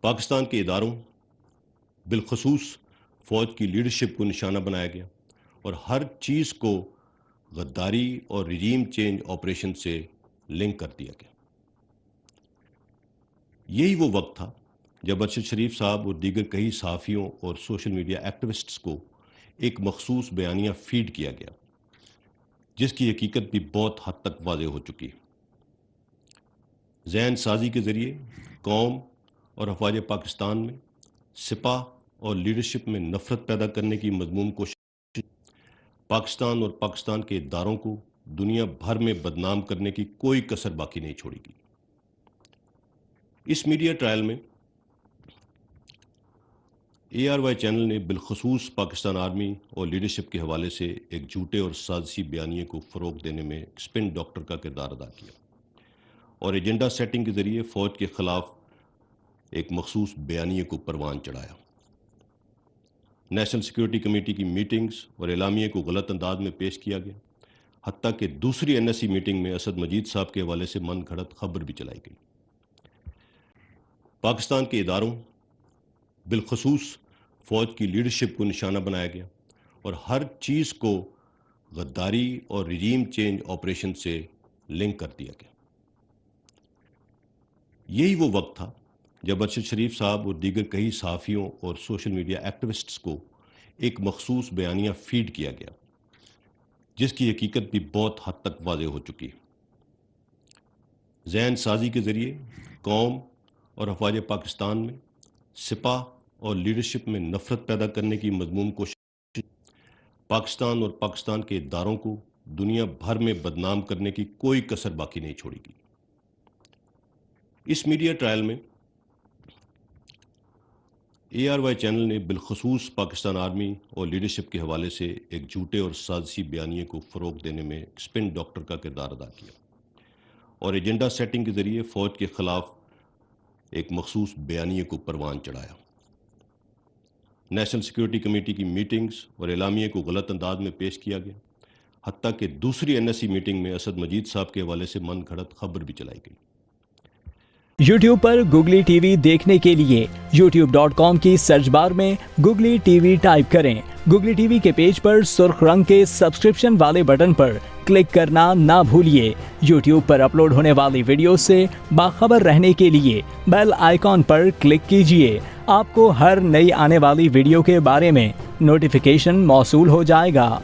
پاکستان کے اداروں بالخصوص فوج کی لیڈرشپ کو نشانہ بنایا گیا اور ہر چیز کو غداری اور رجیم چینج آپریشن سے لنک کر دیا گیا۔ یہی وہ وقت تھا جب ارشد شریف صاحب اور دیگر کئی صحافیوں اور سوشل میڈیا ایکٹیوسٹس کو ایک مخصوص بیانیہ فیڈ کیا گیا جس کی حقیقت بھی بہت حد تک واضح ہو چکی ہے۔ ذہن سازی کے ذریعے قوم اور افواج پاکستان میں سپاہ اور لیڈرشپ میں نفرت پیدا کرنے کی مذموم کوشش پاکستان اور پاکستان کے اداروں کو دنیا بھر میں بدنام کرنے کی کوئی کسر باقی نہیں چھوڑی گئی۔ اس میڈیا ٹرائل میں ARY چینل نے بالخصوص پاکستان آرمی اور لیڈرشپ کے حوالے سے ایک جھوٹے اور سازشی بیانیے کو فروغ دینے میں اسپن ڈاکٹر کا کردار ادا کیا اور ایجنڈا سیٹنگ کے ذریعے فوج کے خلاف ایک مخصوص بیانیے کو پروان چڑھایا۔ نیشنل سیکیورٹی کمیٹی کی میٹنگز اور اعلامیے کو غلط انداز میں پیش کیا گیا، حتیٰ کہ دوسری NSC میٹنگ میں اسد مجید صاحب کے حوالے سے من گھڑت خبر بھی چلائی گئی۔ پاکستان کے اداروں بالخصوص فوج کی لیڈرشپ کو نشانہ بنایا گیا اور ہر چیز کو غداری اور رجیم چینج آپریشن سے لنک کر دیا گیا۔ یہی وہ وقت تھا جب ارشد شریف صاحب اور دیگر کئی صحافیوں اور سوشل میڈیا ایکٹیوسٹس کو ایک مخصوص بیانیہ فیڈ کیا گیا جس کی حقیقت بھی بہت حد تک واضح ہو چکی ہے۔ ذہن سازی کے ذریعے قوم اور افواج پاکستان میں سپاہ اور لیڈرشپ میں نفرت پیدا کرنے کی مذموم کوشش پاکستان اور پاکستان کے اداروں کو دنیا بھر میں بدنام کرنے کی کوئی کسر باقی نہیں چھوڑی گئی۔ اس میڈیا ٹرائل میں ARY چینل نے بالخصوص پاکستان آرمی اور لیڈرشپ کے حوالے سے ایک جھوٹے اور سازشی بیانیے کو فروغ دینے میں اسپن ڈاکٹر کا کردار ادا کیا اور ایجنڈا سیٹنگ کے ذریعے فوج کے خلاف ایک مخصوص بیانیے کو پروان چڑھایا۔ نیشنل سیکیورٹی کمیٹی کی میٹنگز اور اعلامیے کو غلط انداز میں پیش کیا گیا، حتیٰ کہ دوسری NSC میٹنگ میں اسد مجید صاحب کے حوالے سے من گھڑت خبر بھی چلائی گئی۔ YouTube پر گوگلی ٹی وی دیکھنے کے لیے youtube.com کی سرچ بار میں گوگلی ٹی وی ٹائپ کریں۔ گوگلی ٹی وی کے پیج پر سرخ رنگ کے سبسکرپشن والے بٹن پر کلک کرنا نہ بھولیے۔ YouTube پر اپلوڈ ہونے والی ویڈیو سے باخبر رہنے کے لیے بیل آئیکن پر کلک کیجیے۔ آپ کو ہر نئی آنے والی ویڈیو کے بارے میں نوٹیفیکیشن موصول ہو جائے گا۔